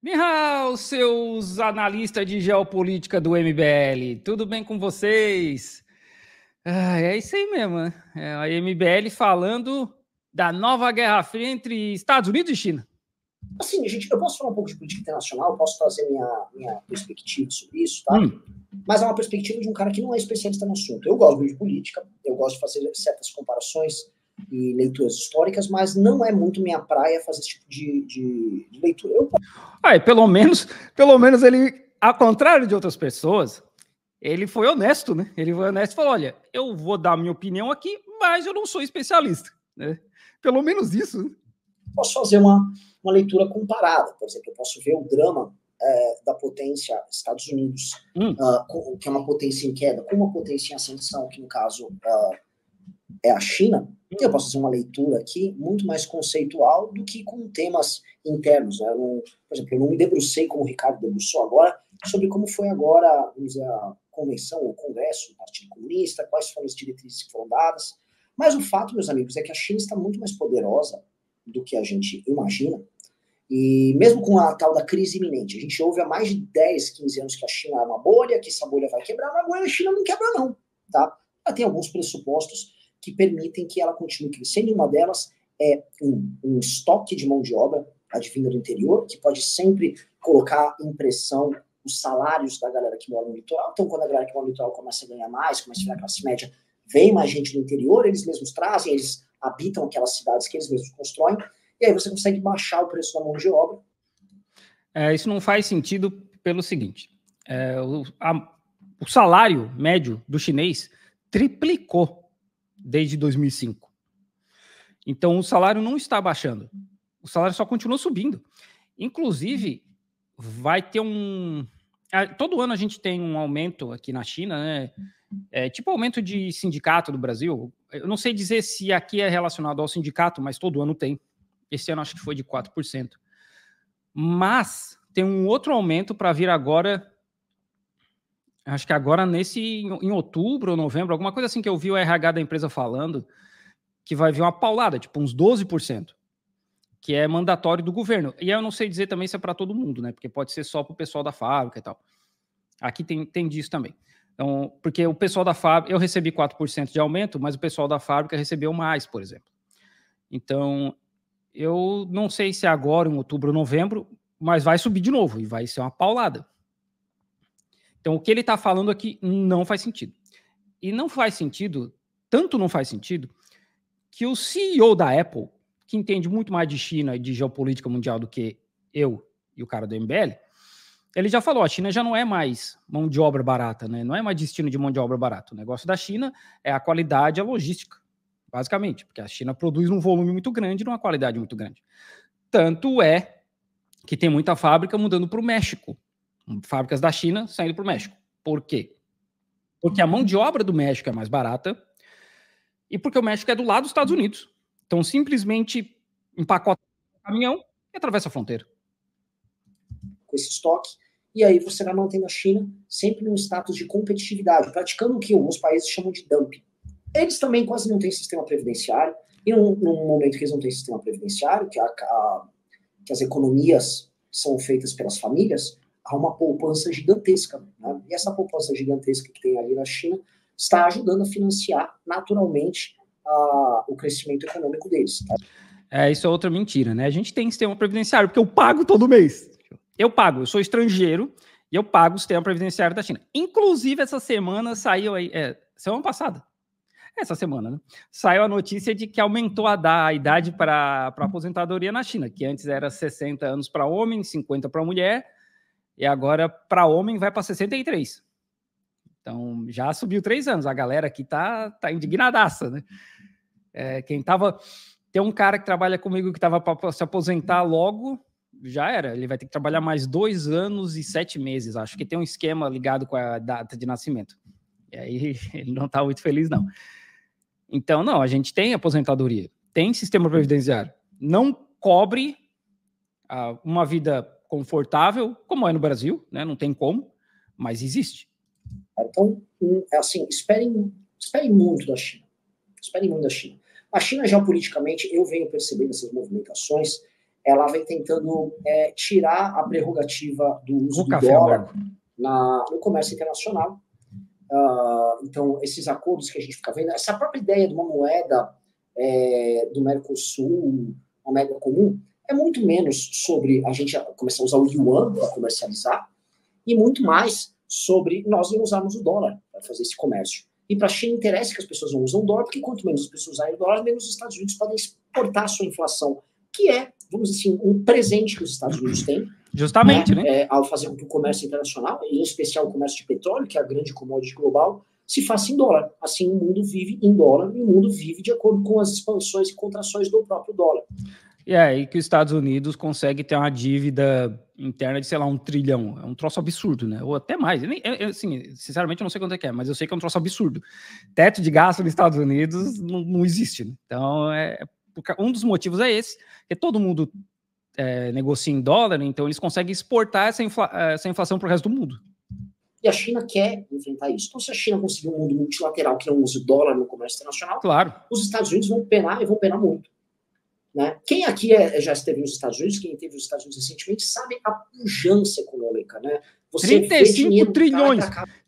Mihal, seus analistas de geopolítica do MBL, tudo bem com vocês? É isso aí mesmo, né? É a MBL falando da nova Guerra Fria entre Estados Unidos e China. Assim, gente, eu posso falar um pouco de política internacional, posso trazer minha perspectiva sobre isso, tá? Mas é uma perspectiva de um cara que não é especialista no assunto. Eu gosto de política, eu gosto de fazer certas comparações e leituras históricas, mas não é muito minha praia fazer esse tipo de leitura. Pelo menos ele, ao contrário de outras pessoas, ele foi honesto, né? Ele foi honesto e falou, olha, eu vou dar a minha opinião aqui, mas eu não sou especialista, né? Pelo menos isso, né? Posso fazer uma leitura comparada, por exemplo, eu posso ver o drama da potência Estados Unidos, que é uma potência em queda, com uma potência em ascensão, que no caso é a China. Eu posso fazer uma leitura aqui muito mais conceitual do que com temas internos, né? Por exemplo, eu não me debrucei, como o Ricardo debruçou agora, sobre como foi agora, vamos dizer, a convenção, o congresso do Partido Comunista, quais foram as diretrizes que foram dadas. Mas o fato, meus amigos, é que a China está muito mais poderosa do que a gente imagina, e mesmo com a tal da crise iminente, a gente ouve há mais de 10, 15 anos que a China é uma bolha, que essa bolha vai quebrar, mas a bolha da China não quebra não, tá? Ela tem alguns pressupostos que permitem que ela continue crescendo, e uma delas é um estoque de mão de obra advinda do interior, que pode sempre colocar em pressão os salários da galera que mora no litoral. Então, quando a galera que mora no litoral começa a ganhar mais, começa a virar classe média, vem mais gente do interior, eles mesmos trazem, eles habitam aquelas cidades que eles mesmos constroem, e aí você consegue baixar o preço da mão de obra. Isso não faz sentido pelo seguinte, o salário médio do chinês triplicou desde 2005. Então, o salário não está baixando. O salário só continua subindo. Inclusive, vai ter todo ano a gente tem um aumento aqui na China, né? Tipo aumento de sindicato do Brasil. Eu não sei dizer se aqui é relacionado ao sindicato, mas todo ano tem. Esse ano acho que foi de 4%. Mas tem um outro aumento para vir agora, acho que agora em outubro ou novembro, alguma coisa assim que eu vi o RH da empresa falando, que vai vir uma paulada, tipo uns 12%, que é mandatório do governo. E eu não sei dizer também se é para todo mundo, né? Porque pode ser só para o pessoal da fábrica e tal. Aqui tem disso também. Então, porque o pessoal da fábrica, eu recebi 4% de aumento, mas o pessoal da fábrica recebeu mais, por exemplo. Então, eu não sei se é agora, em outubro ou novembro, mas vai subir de novo e vai ser uma paulada. Então, o que ele está falando aqui não faz sentido. E não faz sentido, tanto não faz sentido, que o CEO da Apple, que entende muito mais de China e de geopolítica mundial do que eu e o cara do MBL, ele já falou, a China já não é mais mão de obra barata, né? Não é mais destino de mão de obra barata. O negócio da China é a qualidade e a logística, basicamente, porque a China produz um volume muito grande e uma qualidade muito grande. Tanto é que tem muita fábrica mudando para o México, fábricas da China saindo para o México. Por quê? Porque a mão de obra do México é mais barata e porque o México é do lado dos Estados Unidos. Então, simplesmente empacota o caminhão e atravessa a fronteira. Com esse estoque, e aí você vai mantendo a China sempre num status de competitividade, praticando o que alguns países chamam de dumping. Eles também quase não têm sistema previdenciário, e num momento que eles não têm sistema previdenciário, que as economias são feitas pelas famílias, há uma poupança gigantesca, né? E essa poupança gigantesca que tem ali na China está ajudando a financiar naturalmente o crescimento econômico deles. Tá? Isso é outra mentira, né? A gente tem sistema previdenciário, porque eu pago todo mês. Eu sou estrangeiro e eu pago o sistema previdenciário da China. Inclusive, essa semana saiu aí, semana passada, essa semana, né? Saiu a notícia de que aumentou a idade para aposentadoria na China, que antes era 60 anos para homem, 50 para mulher, e agora para homem vai para 63. Então, já subiu 3 anos. A galera aqui tá indignadaça, né? Tem um cara que trabalha comigo que estava para se aposentar logo, já era. Ele vai ter que trabalhar mais 2 anos e 7 meses, acho que tem um esquema ligado com a data de nascimento. E aí ele não está muito feliz, não. Então, não, a gente tem aposentadoria, tem sistema previdenciário. Não cobre uma vida confortável, como é no Brasil, né? Não tem como, mas existe. Então, assim, esperem muito da China. Esperem muito da China. A China, geopoliticamente, eu venho percebendo essas movimentações, ela vem tentando tirar a prerrogativa do uso do dólar no comércio internacional. Então, esses acordos que a gente fica vendo, essa própria ideia de uma moeda do Mercosul, uma moeda comum, é muito menos sobre a gente começar a usar o yuan para comercializar e muito mais sobre nós não usarmos o dólar para fazer esse comércio. E para a China interessa que as pessoas não usam o dólar, porque quanto menos as pessoas usarem o dólar, menos os Estados Unidos podem exportar a sua inflação, que é, vamos dizer assim, um presente que os Estados Unidos têm. Justamente, né? Ao fazer com que o comércio internacional, em especial o comércio de petróleo, que é a grande commodity global, se faça em dólar. Assim, o mundo vive em dólar e o mundo vive de acordo com as expansões e contrações do próprio dólar. E é aí que os Estados Unidos consegue ter uma dívida interna de, sei lá, 1 trilhão. É um troço absurdo, né? Ou até mais. Assim, sinceramente, eu não sei quanto é que é, mas eu sei que é um troço absurdo. Teto de gasto nos Estados Unidos não existe. Né? Então, um dos motivos é esse, que todo mundo negocia em dólar, então eles conseguem exportar essa inflação para o resto do mundo. E a China quer enfrentar isso. Então, se a China conseguir um mundo multilateral que não use o dólar no comércio internacional, claro, os Estados Unidos vão penar e vão penar muito. Né? Quem aqui já esteve nos Estados Unidos, quem esteve nos Estados Unidos recentemente, sabe a pujança econômica, né? Você 35 trilhões.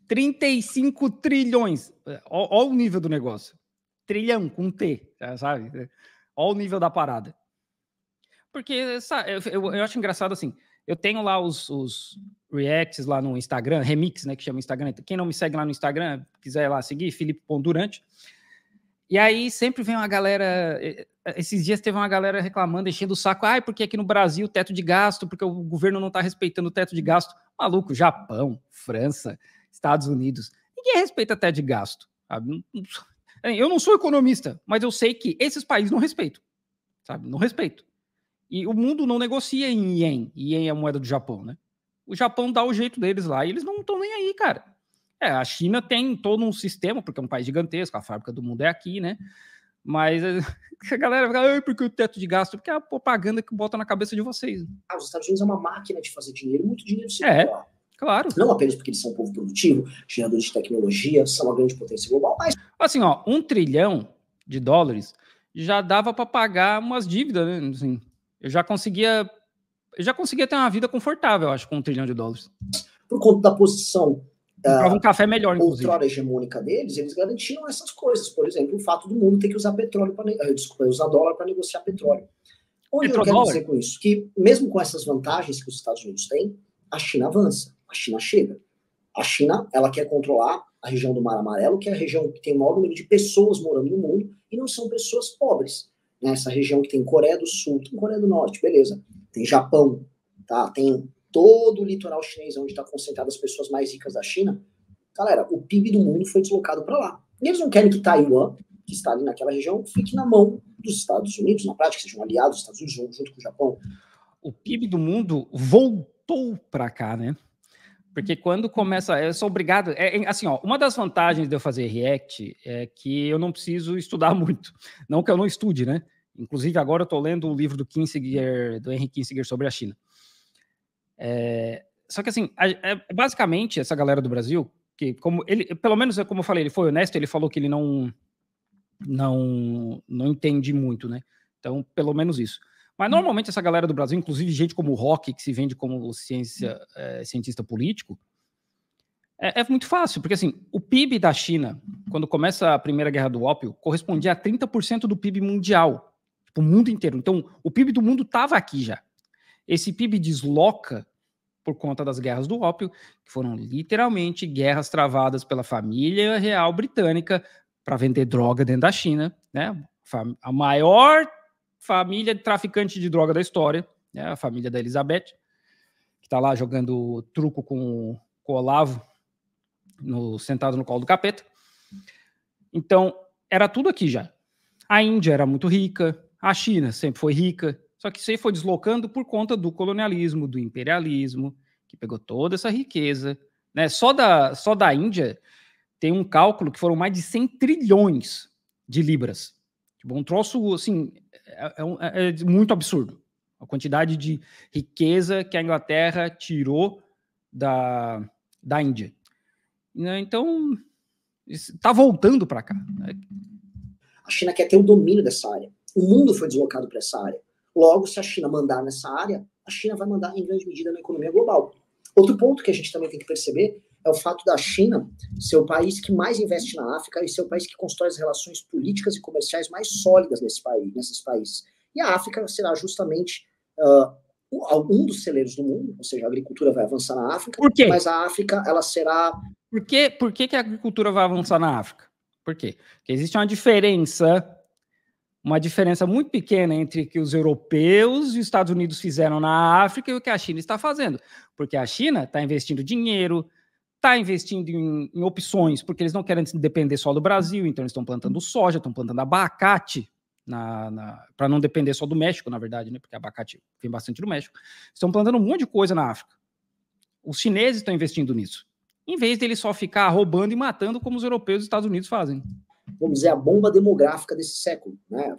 35 trilhões. Olha o nível do negócio. Trilhão com T, sabe? Olha o nível da parada. Porque eu acho engraçado assim. Eu tenho lá os reacts lá no Instagram, remix, né? Que chama Instagram. Quem não me segue lá no Instagram, quiser lá seguir, Felipe Pondurante. E aí sempre vem uma galera... Esses dias teve uma galera reclamando, enchendo o saco. Porque aqui no Brasil teto de gasto, porque o governo não está respeitando o teto de gasto. Maluco, Japão, França, Estados Unidos. Ninguém respeita teto de gasto. Sabe? Eu não sou economista, mas eu sei que esses países não respeitam. Sabe? Não respeitam. E o mundo não negocia em ien. Ien é a moeda do Japão, né? O Japão dá o jeito deles lá e eles não estão nem aí, cara. A China tem todo um sistema, porque é um país gigantesco, a fábrica do mundo é aqui, né? Mas a galera fica, porque o teto de gasto? Porque é a propaganda que bota na cabeça de vocês. Os Estados Unidos é uma máquina de fazer dinheiro, muito dinheiro circular. Claro. Não apenas porque eles são um povo produtivo, geradores de tecnologia, são uma grande potência global, mas... Assim, ó, $1 trilhão já dava para pagar umas dívidas, né? Assim, eu já conseguia ter uma vida confortável, acho, com $1 trilhão. Por conta da posição um café melhor, inclusive. Outrora hegemônica deles, eles garantiam essas coisas. Por exemplo, o fato do mundo ter que usar petróleo usar dólar para negociar petróleo. Onde eu quero dizer com isso? Que mesmo com essas vantagens que os Estados Unidos têm, a China avança, a China chega. A China, ela quer controlar a região do Mar Amarelo, que é a região que tem o maior número de pessoas morando no mundo, e não são pessoas pobres. Nessa região que tem Coreia do Sul, tem Coreia do Norte, beleza. Tem Japão, tá? Tem todo o litoral chinês, onde está concentrado as pessoas mais ricas da China. Galera, o PIB do mundo foi deslocado para lá. E eles não querem que Taiwan, que está ali naquela região, fique na mão dos Estados Unidos, na prática, sejam aliados dos Estados Unidos junto com o Japão. O PIB do mundo voltou para cá, né? Porque quando começa... Eu sou obrigado... assim, ó, uma das vantagens de eu fazer React é que eu não preciso estudar muito. Não que eu não estude, né? Inclusive, agora eu estou lendo o livro do Henry Kissinger sobre a China. Só que, assim, basicamente, essa galera do Brasil, que como ele, pelo menos, como eu falei, ele foi honesto, ele falou que ele não entende muito, né? Então, pelo menos isso. Mas, normalmente, essa galera do Brasil, inclusive gente como o Rock, que se vende como cientista político, é muito fácil, porque, assim, o PIB da China, quando começa a Primeira Guerra do Ópio, correspondia a 30% do PIB mundial, tipo, o mundo inteiro. Então, o PIB do mundo estava aqui já. Esse PIB desloca por conta das guerras do ópio, que foram literalmente guerras travadas pela família real britânica para vender droga dentro da China, né? A maior família de traficante de droga da história, né? A família da Elizabeth, que está lá jogando truco com o Olavo, sentado no colo do capeta. Então, era tudo aqui já. A Índia era muito rica, a China sempre foi rica, só que isso aí foi deslocando por conta do colonialismo, do imperialismo, que pegou toda essa riqueza, né? Só da Índia tem um cálculo que foram mais de 100 trilhões de libras. Tipo, um troço, assim, é muito absurdo. A quantidade de riqueza que a Inglaterra tirou da Índia. Então, está voltando para cá. A China quer ter o domínio dessa área. O mundo foi deslocado para essa área. Logo, se a China mandar nessa área, a China vai mandar em grande medida na economia global. Outro ponto que a gente também tem que perceber é o fato da China ser o país que mais investe na África e ser o país que constrói as relações políticas e comerciais mais sólidas nesses países. E a África será justamente um dos celeiros do mundo, ou seja, a agricultura vai avançar na África. Por quê? Mas a África, ela será... Por que a agricultura vai avançar na África? Por quê? Porque existe uma diferença muito pequena entre o que os europeus e os Estados Unidos fizeram na África e o que a China está fazendo. Porque a China está investindo dinheiro, está investindo em opções, porque eles não querem depender só do Brasil, então eles estão plantando soja, estão plantando abacate, para não depender só do México, na verdade, né? Porque abacate vem bastante do México. Estão plantando um monte de coisa na África. Os chineses estão investindo nisso, em vez deles só ficar roubando e matando como os europeus e os Estados Unidos fazem. Vamos dizer, a bomba demográfica desse século, né?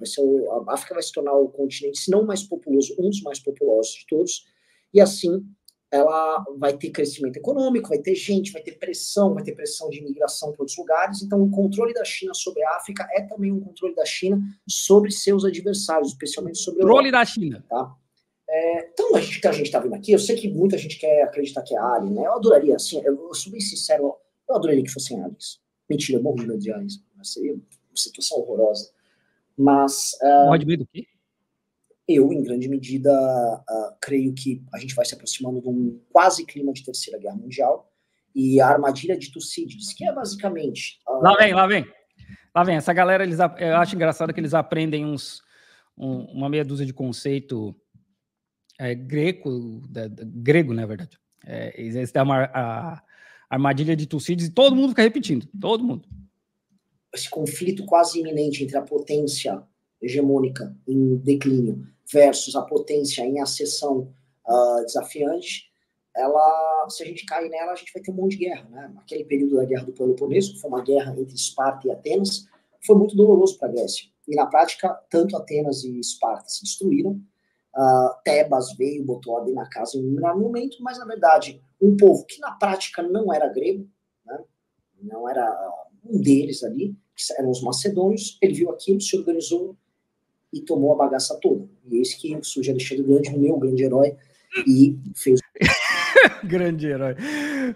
A África vai se tornar o continente, se não o mais populoso, um dos mais populosos de todos, e assim ela vai ter crescimento econômico, vai ter gente, vai ter pressão de imigração para outros lugares. Então, o controle da China sobre a África é também um controle da China sobre seus adversários, especialmente sobre o controle da China. Tá? Então, a gente está vendo aqui, eu sei que muita gente quer acreditar que é alien, né? Eu adoraria, assim, eu sou bem sincero, eu adoraria que fossem aliens. Mentira, eu morro de medo de aliens. Seria uma situação horrorosa. Mas... morre de medo do quê? Eu, em grande medida, creio que a gente vai se aproximando de um quase clima de Terceira Guerra Mundial, e a armadilha de Tucídides, que é basicamente... Lá vem. Essa galera, eu acho engraçado que eles aprendem uma meia dúzia de conceito grego, na verdade. Eles têm a armadilha de Tucídides e todo mundo fica repetindo. Todo mundo. Esse conflito quase iminente entre a potência hegemônica em declínio versus a potência em ascensão desafiante, se a gente cair nela, a gente vai ter um monte de guerra, né? Aquele período da Guerra do Peloponeso, que foi uma guerra entre Esparta e Atenas, foi muito doloroso para a Grécia. E na prática, tanto Atenas e Esparta se destruíram, Tebas veio, botou ordem na casa em um determinado momento, mas na verdade, um povo que na prática não era grego, né? Não era um deles ali, que eram os macedônios, ele viu aquilo, se organizou e tomou a bagaça toda. E esse que surge Alexandre Grande, o meu grande herói, e fez... grande herói.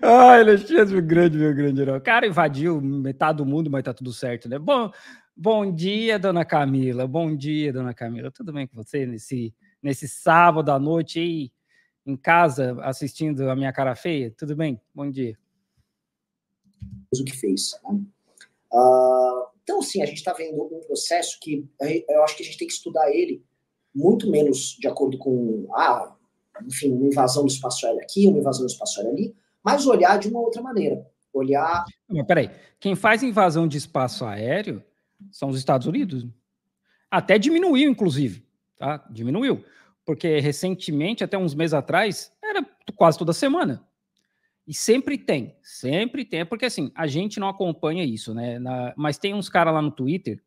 Ai, Alexandre Grande, meu grande herói. O cara invadiu metade do mundo, mas tá tudo certo, né? Bom dia, dona Camila. Bom dia, dona Camila. Tudo bem com você nesse sábado à noite aí, em casa, assistindo a minha cara feia? Tudo bem? Bom dia. O que fez, né? Então, sim, a gente está vendo um processo que eu acho que a gente tem que estudar ele muito menos de acordo com, enfim, uma invasão do espaço aéreo aqui, uma invasão do espaço aéreo ali, mas olhar de uma outra maneira. Mas peraí, quem faz invasão de espaço aéreo são os Estados Unidos. Até diminuiu, inclusive, tá? Diminuiu, porque recentemente, até uns meses atrás, era quase toda semana. E sempre tem, porque assim, a gente não acompanha isso, né? Mas tem uns caras lá no Twitter,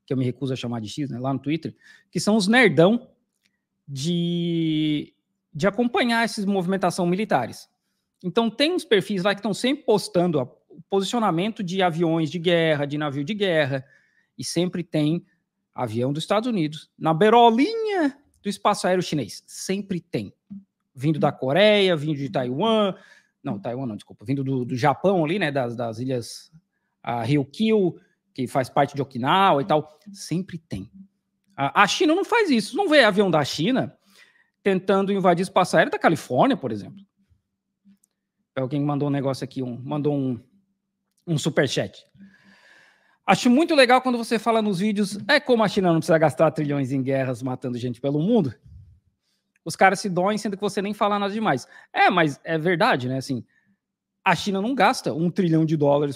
que eu me recuso a chamar de X, né? Lá no Twitter, que são os nerdão de acompanhar essas movimentações militares. Então tem uns perfis lá que estão sempre postando o posicionamento de aviões de guerra, de navio de guerra, e sempre tem avião dos Estados Unidos na beirolinha do espaço aéreo chinês. Sempre tem. Vindo da Coreia, vindo de Taiwan... vindo do Japão ali, né, das ilhas Ryukyu, que faz parte de Okinawa e tal, sempre tem. A China não faz isso, não vê avião da China tentando invadir espaço aéreo da Califórnia, por exemplo. Alguém mandou um negócio aqui, mandou um superchat. Acho muito legal quando você fala nos vídeos, como a China não precisa gastar trilhões em guerras matando gente pelo mundo. Os caras se doem, sendo que você nem fala nada demais. Mas é verdade, né? Assim, a China não gasta $1 trilhão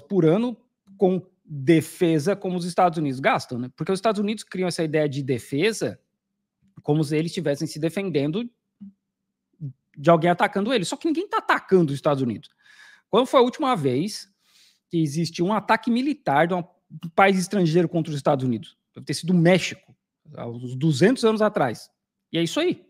por ano com defesa como os Estados Unidos gastam, né? Porque os Estados Unidos criam essa ideia de defesa como se eles estivessem se defendendo de alguém atacando eles. Só que ninguém está atacando os Estados Unidos. Quando foi a última vez que existiu um ataque militar de um país estrangeiro contra os Estados Unidos? Deve ter sido o México, há uns 200 anos atrás. E é isso aí.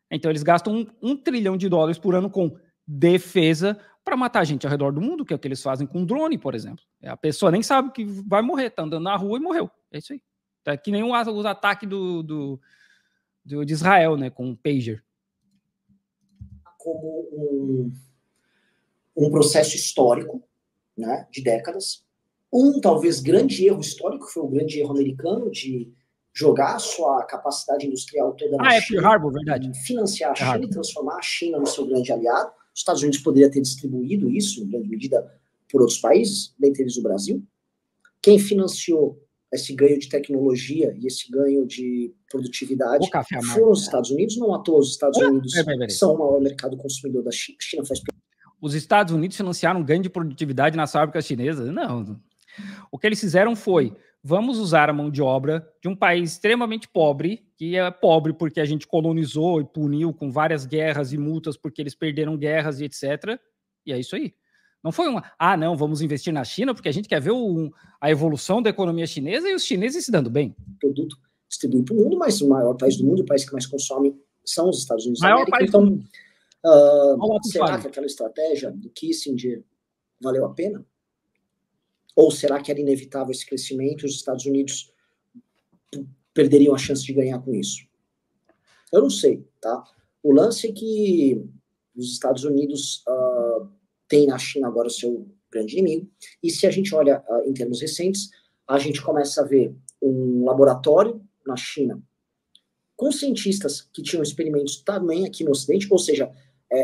Então, eles gastam $1 trilhão por ano com defesa para matar gente ao redor do mundo, que é o que eles fazem com drone, por exemplo. A pessoa nem sabe que vai morrer, tá andando na rua e morreu. É isso aí. É que nem o ataque do de Israel, né, com o pager. Como um processo histórico, né, de décadas. Talvez grande erro histórico, foi o grande erro americano de jogar a sua capacidade industrial toda na China, Pearl Harbor, verdade. Financiar a China e transformar a China no seu grande aliado. Os Estados Unidos poderiam ter distribuído isso, em grande medida, por outros países, dentre eles o Brasil. Quem financiou esse ganho de tecnologia e esse ganho de produtividade foram os Estados Unidos. Não à toa os Estados Unidos são o maior mercado consumidor da China. A China faz... Os Estados Unidos financiaram um ganho de produtividade nas fábricas chinesas? Não. O que eles fizeram foi, vamos usar a mão de obra de um país extremamente pobre, que é pobre porque a gente colonizou e puniu com várias guerras e multas porque eles perderam guerras e etc. E é isso aí. Não foi não, vamos investir na China porque a gente quer ver a evolução da economia chinesa e os chineses se dando bem. Produto distribuído para o mundo, mas o maior país do mundo, o país que mais consome são os Estados Unidos da América. Então, será que aquela estratégia do Kissinger valeu a pena? Ou será que era inevitável esse crescimento e os Estados Unidos perderiam a chance de ganhar com isso? Eu não sei, tá? O lance é que os Estados Unidos têm na China agora o seu grande inimigo, e se a gente olha em termos recentes, a gente começa a ver um laboratório na China com cientistas que tinham experimentos também aqui no Ocidente, ou seja,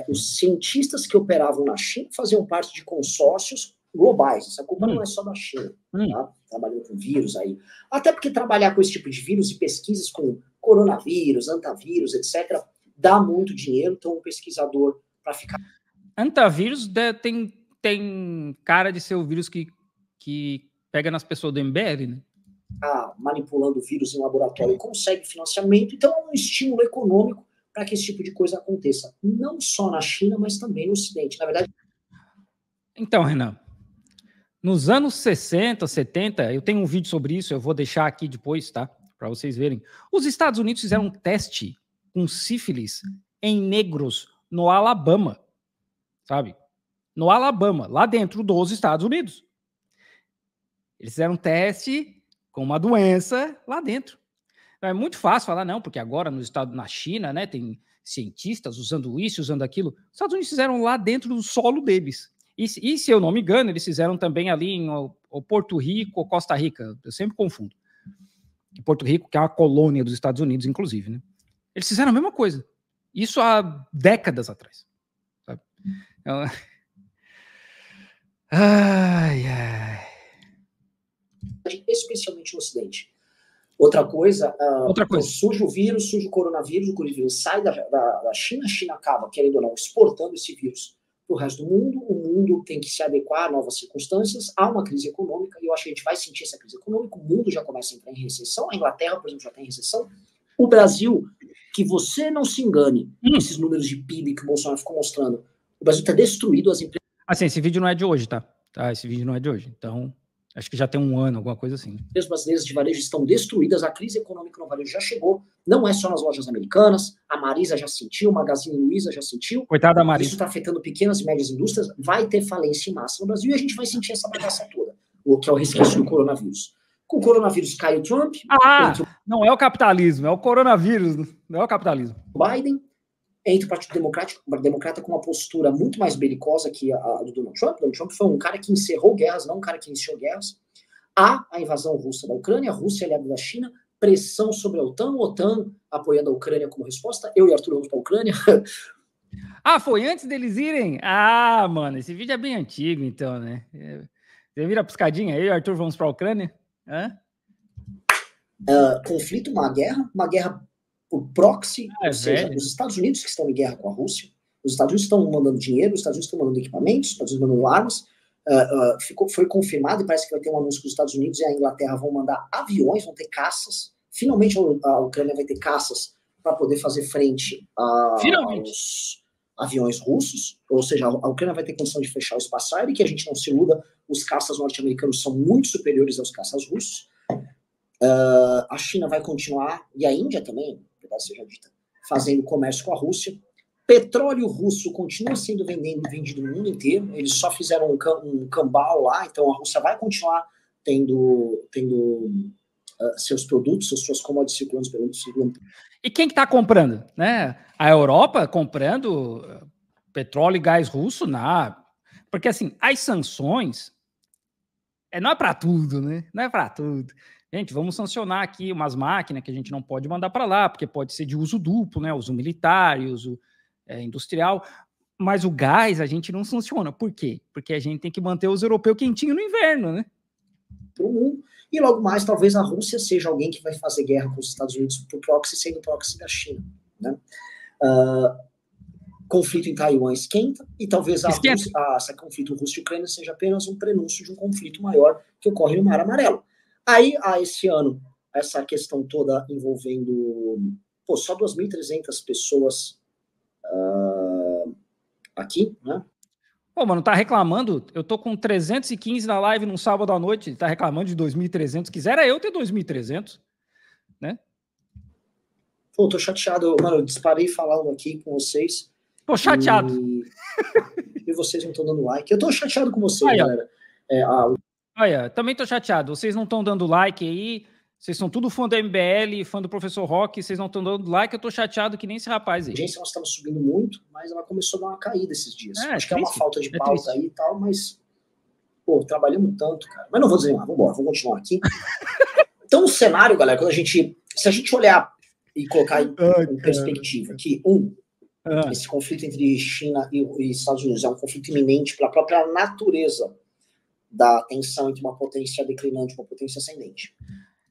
os cientistas que operavam na China faziam parte de consórcios globais. Essa culpa não é só da China, tá? Trabalhando com vírus aí. Até porque trabalhar com esse tipo de vírus e pesquisas com coronavírus, antavírus, etc., dá muito dinheiro, então um pesquisador para ficar... Antavírus tem cara de ser o vírus que pega nas pessoas do MBL, né? Manipulando vírus em laboratório consegue financiamento, então é um estímulo econômico para que esse tipo de coisa aconteça. Não só na China, mas também no Ocidente. Na verdade... Então, Renan, nos anos 60, 70, eu tenho um vídeo sobre isso, eu vou deixar aqui depois, tá? Para vocês verem. Os Estados Unidos fizeram um teste com sífilis em negros no Alabama, sabe? No Alabama, lá dentro dos Estados Unidos. Eles fizeram um teste com uma doença lá dentro. Então, é muito fácil falar, não, porque agora na China, né, tem cientistas usando isso, usando aquilo. Os Estados Unidos fizeram lá dentro do solo deles. E se eu não me engano, eles fizeram também ali em Porto Rico ou Costa Rica. Eu sempre confundo. Porto Rico, que é uma colônia dos Estados Unidos, inclusive, né? Eles fizeram a mesma coisa. Isso há décadas atrás. Sabe? Então... Especialmente no Ocidente. Outra coisa. Surge o vírus, surge o coronavírus sai da China, a China acaba, querendo ou não, exportando esse vírus para o resto do mundo, o mundo tem que se adequar a novas circunstâncias, há uma crise econômica, e eu acho que a gente vai sentir essa crise econômica, o mundo já começa a entrar em recessão, a Inglaterra, por exemplo, já está em recessão, o Brasil, que você não se engane, esses números de PIB que o Bolsonaro ficou mostrando, o Brasil está destruído, as empresas... Assim, esse vídeo não é de hoje, tá? Esse vídeo não é de hoje, então... Acho que já tem um ano, alguma coisa assim. As brasileiras de varejo estão destruídas, a crise econômica no varejo já chegou, não é só nas lojas americanas, a Marisa já sentiu, o Magazine Luiza já sentiu. Coitada da Marisa. Isso está afetando pequenas e médias indústrias, vai ter falência em massa no Brasil e a gente vai sentir essa bagaça toda, o que é o resquício do coronavírus. Com o coronavírus cai o Trump... Não é o capitalismo, é o coronavírus, não é o capitalismo. Biden... Entre o Partido Democrata com uma postura muito mais belicosa que a do Donald Trump. Donald Trump foi um cara que encerrou guerras, não um cara que iniciou guerras. Há a invasão russa da Ucrânia, a Rússia aliada da China, pressão sobre a OTAN apoiando a Ucrânia como resposta. Eu e Arthur vamos para a Ucrânia. Foi antes deles irem? Mano, esse vídeo é bem antigo, então, né? Você vira a piscadinha aí, Arthur, vamos para a Ucrânia? Conflito, uma guerra por proxy, ou seja, os Estados Unidos que estão em guerra com a Rússia, os Estados Unidos estão mandando dinheiro, os Estados Unidos estão mandando equipamentos, os Estados Unidos mandando armas, foi confirmado e parece que vai ter um anúncio que os Estados Unidos e a Inglaterra vão mandar aviões, vão ter caças, finalmente a Ucrânia vai ter caças para poder fazer frente aos aviões russos, ou seja, a Ucrânia vai ter condição de fechar o espaço aéreo, que a gente não se iluda, os caças norte-americanos são muito superiores aos caças russos. A China vai continuar, e a Índia também, verdade seja dita, fazendo comércio com a Rússia. Petróleo russo continua sendo vendido no mundo inteiro, eles só fizeram um cambal lá, então a Rússia vai continuar tendo seus produtos, suas commodities circulando pelo mundo. E quem que está comprando? Né? A Europa comprando petróleo e gás russo? Porque assim, as sanções não é para tudo, né? Não é para tudo. Gente, vamos sancionar aqui umas máquinas que a gente não pode mandar para lá, porque pode ser de uso duplo, né? Uso militar e uso industrial. Mas o gás a gente não sanciona. Por quê? Porque a gente tem que manter os europeus quentinhos no inverno, né? E logo mais, talvez a Rússia seja alguém que vai fazer guerra com os Estados Unidos por proxy, sendo proxy da China. Né? Conflito em Taiwan esquenta, e talvez esse conflito Rússia e Ucrânia seja apenas um prenúncio de um conflito maior que ocorre no Mar Amarelo. Aí, esse ano, essa questão toda envolvendo só 2.300 pessoas aqui, né? Pô, mano, tá reclamando? Eu tô com 315 na live num sábado à noite, tá reclamando de 2.300. Quisera eu ter 2.300, né? Pô, tô chateado. Mano, eu disparei falando aqui com vocês. Tô chateado. E vocês não estão dando like. Eu tô chateado com vocês, galera. Olha, também tô chateado. Vocês não estão dando like aí. Vocês são tudo fã do MBL, fã do Professor Rock. Vocês não estão dando like. Eu tô chateado que nem esse rapaz aí. A gente, nós estamos subindo muito, mas ela começou a dar uma caída esses dias. Acho que é uma falta de pauta aí e tal, mas... Pô, trabalhamos tanto, cara. Mas não vou dizer nada. Vamos continuar aqui. Então, o cenário, galera, quando se a gente olhar e colocar em perspectiva que, esse conflito entre China e Estados Unidos é um conflito iminente pela própria natureza da tensão entre uma potência declinante e uma potência ascendente.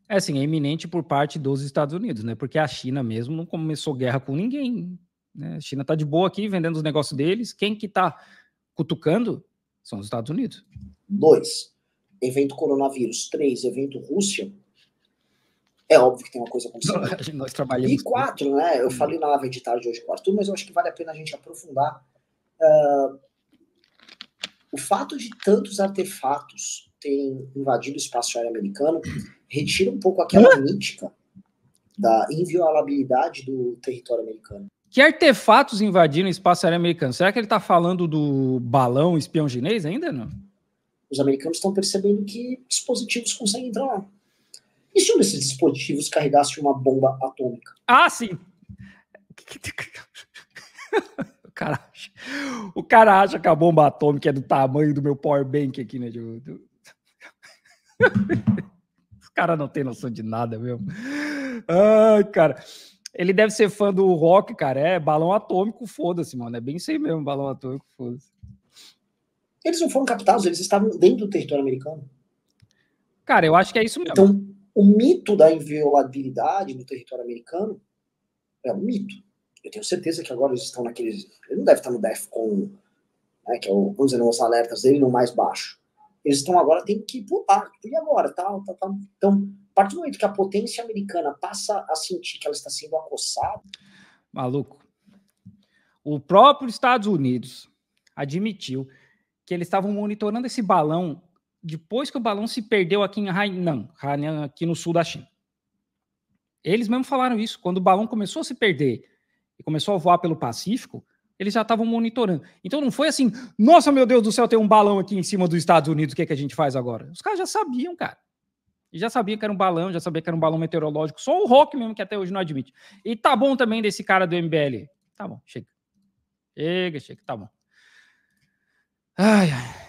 É iminente por parte dos Estados Unidos, né? Porque a China mesmo não começou guerra com ninguém, né? A China tá de boa aqui, vendendo os negócios deles. Quem que tá cutucando são os Estados Unidos. 2, evento coronavírus. 3, evento Rússia. É óbvio que tem uma coisa acontecendo. Nós trabalhamos. E 4, né? Eu falei na live de tarde hoje com o Arthur, mas eu acho que vale a pena a gente aprofundar. O fato de tantos artefatos terem invadido o espaço aéreo americano retira um pouco aquela mítica da inviolabilidade do território americano. Que artefatos invadiram o espaço aéreo americano? Será que ele está falando do balão espião chinês ainda, não? Os americanos estão percebendo que dispositivos conseguem entrar lá. E se um desses dispositivos carregasse uma bomba atômica? Ah, sim! O cara acha que a bomba atômica é do tamanho do meu power bank aqui, né? Os caras não tem noção de nada mesmo. Ai, cara. Ele deve ser fã do rock, cara. É balão atômico, foda-se, mano. É bem isso aí mesmo, balão atômico, foda-se. Eles não foram captados, eles estavam dentro do território americano. Cara, eu acho que é isso mesmo. Então, o mito da inviolabilidade do território americano é um mito. Eu tenho certeza que agora eles estão naqueles... Ele não deve estar no DEFCON, né, que é vamos dizer, os alertas dele no mais baixo. Eles estão agora, tem que pular. E agora? Tal. Então, a partir do momento que a potência americana passa a sentir que ela está sendo acossada... Maluco. O próprio Estados Unidos admitiu que eles estavam monitorando esse balão depois que o balão se perdeu aqui em Hainan, aqui no sul da China. Eles mesmo falaram isso. Quando o balão começou a se perder e começou a voar pelo Pacífico, eles já estavam monitorando. Então não foi assim, nossa, meu Deus do céu, tem um balão aqui em cima dos Estados Unidos, o que é que a gente faz agora? Os caras já sabiam, cara. E já sabiam que era um balão, já sabia que era um balão meteorológico. Só o Rock mesmo, que até hoje não admite. E tá bom também desse cara do MBL. Tá bom, chega. Chega, tá bom. Ai, ai.